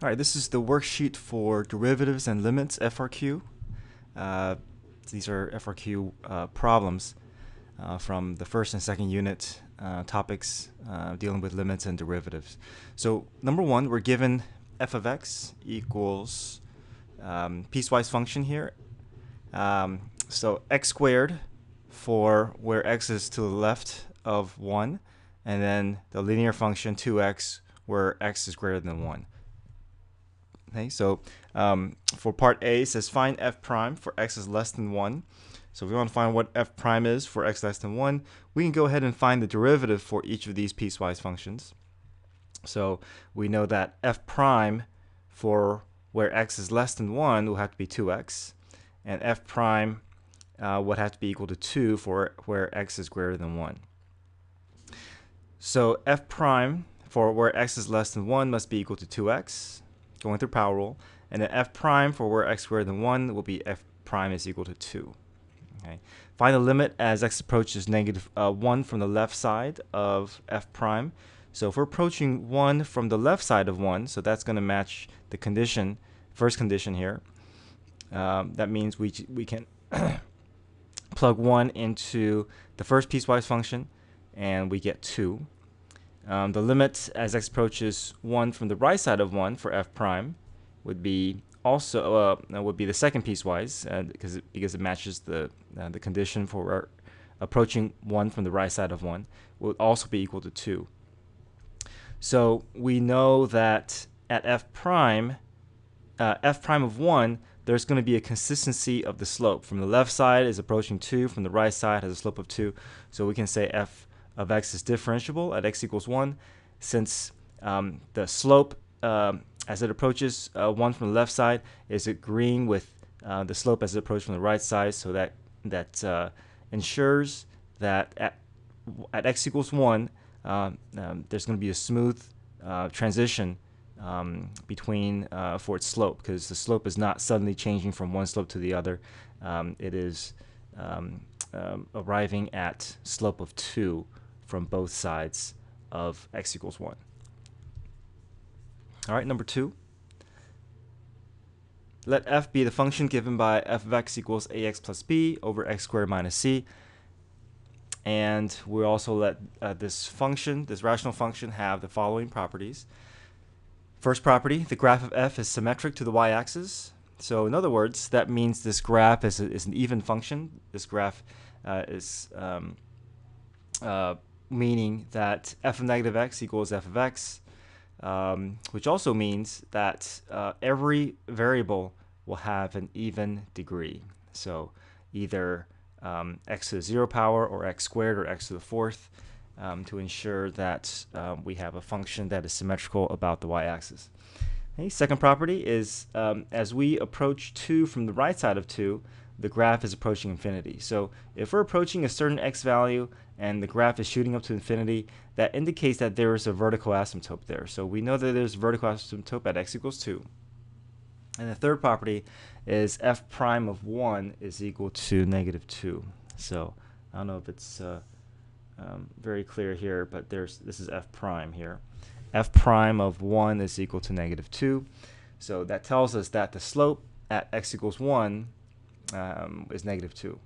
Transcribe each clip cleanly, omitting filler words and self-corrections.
All right, this is the worksheet for derivatives and limits FRQ. These are FRQ problems from the first and second unit topics dealing with limits and derivatives. So number one, we're given f of x equals piecewise function here. So x squared for where x is to the left of 1, and then the linear function 2x where x is greater than 1. Okay, so for part A, it says find f prime for x is less than 1. So if we want to find what f prime is for x less than 1, we can go ahead and find the derivative for each of these piecewise functions. So we know that f prime for where x is less than 1 will have to be 2x, and f prime would have to be equal to 2 for where x is greater than 1. So f prime for where x is less than 1 must be equal to 2x, going through power rule, and then f prime for where x greater than 1 will be f prime is equal to 2. Okay. Find the limit as x approaches negative 1 from the left side of f prime. So if we're approaching 1 from the left side of 1, so that's going to match the condition, first condition here. That means we can plug 1 into the first piecewise function, and we get 2. The limit as x approaches 1 from the right side of 1 for f prime would be also would be the second piecewise because it matches the condition for approaching 1 from the right side of 1 would also be equal to 2. So we know that at f prime of 1, there's going to be a consistency of the slope. From the left side is approaching 2, from the right side has a slope of 2. So we can say f of x is differentiable at x equals 1, since the slope as it approaches 1 from the left side is agreeing with the slope as it approaches from the right side, so that ensures that at x equals 1 there's going to be a smooth transition between for its slope, because the slope is not suddenly changing from one slope to the other. It is arriving at slope of 2 from both sides of x equals 1. All right, number 2. Let f be the function given by f of x equals ax plus b over x squared minus c. And we also let this rational function, have the following properties. First property, the graph of f is symmetric to the y-axis. So in other words, that means this graph is an even function. This graph is meaning that f of negative x equals f of x, which also means that every variable will have an even degree. So either x to the 0 power or x squared or x to the 4th to ensure that we have a function that is symmetrical about the y-axis. Okay, second property is as we approach 2 from the right side of 2, the graph is approaching infinity. So if we're approaching a certain x value and the graph is shooting up to infinity, that indicates that there is a vertical asymptote there. So we know that there's a vertical asymptote at x equals 2. And the third property is f prime of 1 is equal to negative 2. So I don't know if it's very clear here, but this is f prime here. F prime of 1 is equal to negative 2. So that tells us that the slope at x equals 1 is negative 2.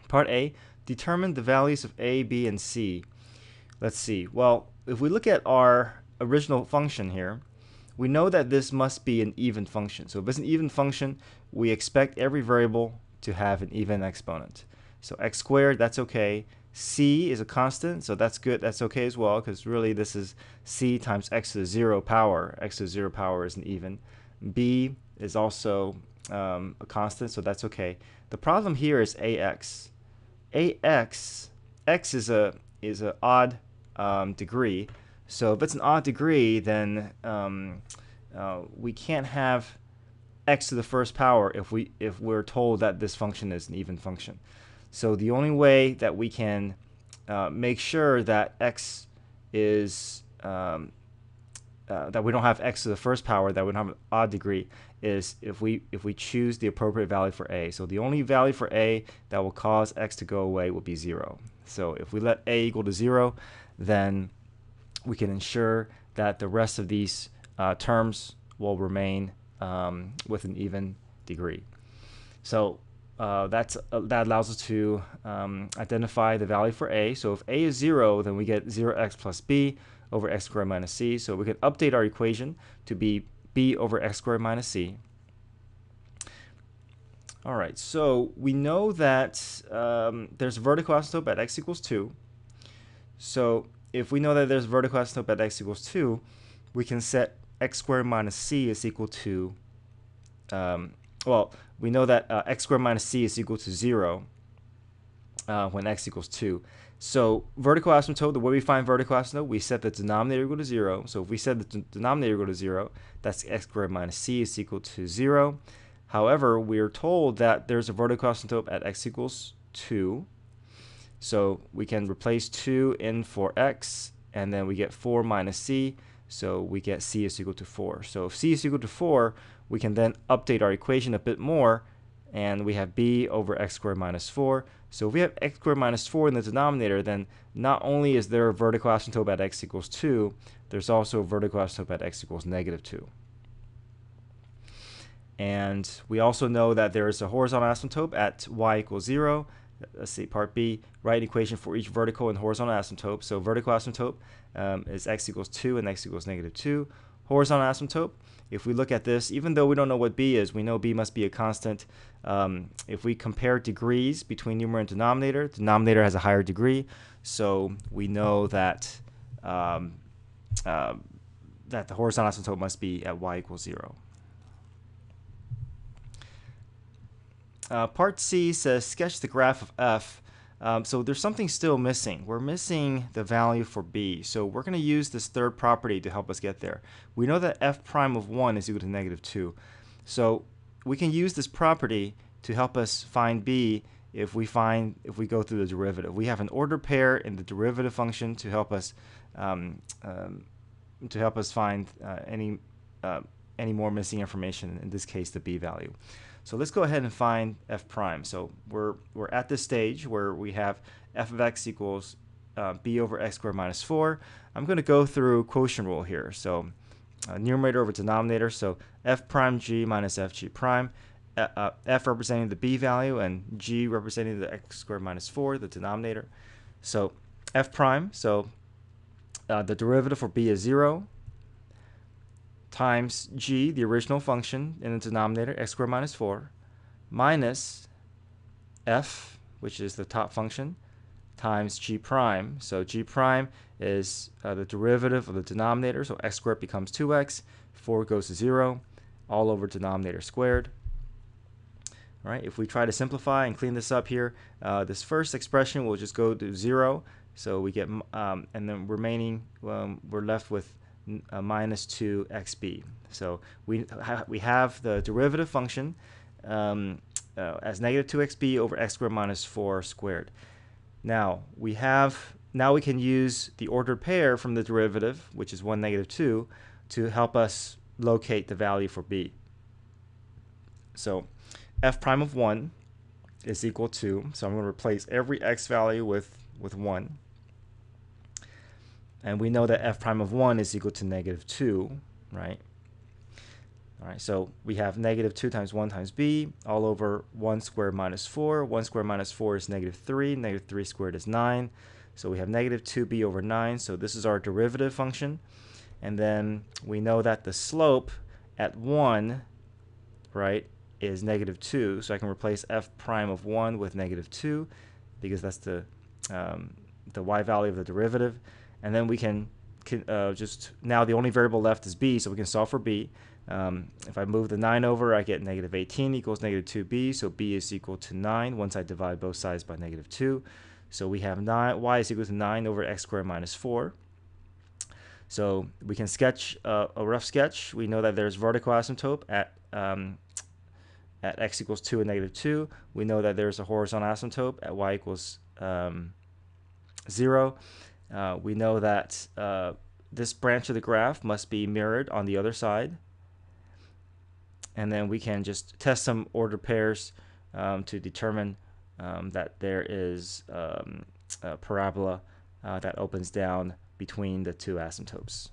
Part A, determine the values of a, b, and c. Let's see. Well, if we look at our original function here, we know that this must be an even function. So if it's an even function, we expect every variable to have an even exponent. So x squared, that's okay. C is a constant, so that's good. That's okay as well, because really this is c times x to the 0 power. X to the 0 power is an even. B is also a constant, so that's okay. The problem here is ax. X is a odd degree. So if it's an odd degree, then we can't have x to the first power if we're told that this function is an even function. So the only way that we can make sure that x is that we don't have x to the first power, that we don't have an odd degree, is if we choose the appropriate value for a. So the only value for a that will cause x to go away will be 0. So if we let a equal to 0, then we can ensure that the rest of these terms will remain with an even degree. So that allows us to identify the value for a. So if a is 0, then we get 0x plus b over x squared minus c. So we can update our equation to be b over x squared minus c. All right, so we know that there's a vertical asymptote at x equals 2. So if we know that there's a vertical asymptote at x equals 2, we can set x squared minus c is equal to, well, we know that x squared minus c is equal to 0 when x equals 2. So vertical asymptote, the way we find vertical asymptote, we set the denominator equal to 0. So if we set the denominator equal to 0, that's x squared minus c is equal to 0. However, we are told that there's a vertical asymptote at x equals 2. So we can replace 2 in for x, and then we get 4 minus c. So we get c is equal to 4. So if c is equal to 4, we can then update our equation a bit more, and we have b over x squared minus 4. So if we have x squared minus 4 in the denominator, then not only is there a vertical asymptote at x equals 2, there's also a vertical asymptote at x equals negative 2. And we also know that there is a horizontal asymptote at y equals 0. Let's see, part B, write an equation for each vertical and horizontal asymptote. So vertical asymptote is x equals 2 and x equals negative 2. Horizontal asymptote, if we look at this, even though we don't know what b is, we know b must be a constant. If we compare degrees between numerator and denominator, denominator has a higher degree. So we know that, that the horizontal asymptote must be at y equals 0. Part C says sketch the graph of f. So there's something still missing. We're missing the value for b. So we're going to use this third property to help us get there. We know that f prime of 1 is equal to negative 2. So we can use this property to help us find b if we go through the derivative. We have an ordered pair in the derivative function to help us find any more missing information, in this case the b value. So let's go ahead and find f prime. So we're at this stage where we have f of x equals b over x squared minus 4. I'm going to go through quotient rule here. So numerator over denominator. So f prime g minus f g prime. F representing the b value and g representing the x squared minus 4, the denominator. So f prime. So the derivative for b is 0. Times g, the original function in the denominator, x squared minus 4, minus f, which is the top function, times g prime. So g prime is the derivative of the denominator, so x squared becomes 2x, 4 goes to 0, all over denominator squared. All right, if we try to simplify and clean this up here, this first expression will just go to 0, so we get, and then remaining, we're left with minus 2xb. So we have the derivative function as negative 2xb over x squared minus 4 squared. Now we can use the ordered pair from the derivative, which is 1, negative 2, to help us locate the value for b. So f prime of 1 is equal to, so I'm going to replace every x value with 1. And we know that f prime of 1 is equal to negative 2, right? All right, so we have negative 2 times 1 times b, all over 1 squared minus 4. 1 squared minus 4 is negative 3. Negative 3 squared is 9. So we have negative 2b over 9. So this is our derivative function. And then we know that the slope at 1, right, is negative 2. So I can replace f prime of 1 with negative 2 because that's the y value of the derivative. And then we can just, now the only variable left is b, so we can solve for b. If I move the 9 over, I get negative 18 equals negative 2b, so b is equal to 9 once I divide both sides by negative 2. So we have y is equal to 9 over x squared minus 4. So we can sketch a rough sketch. We know that there's vertical asymptote at x equals 2 and negative 2. We know that there's a horizontal asymptote at y equals 0. We know that this branch of the graph must be mirrored on the other side. And then we can just test some ordered pairs to determine that there is a parabola that opens down between the two asymptotes.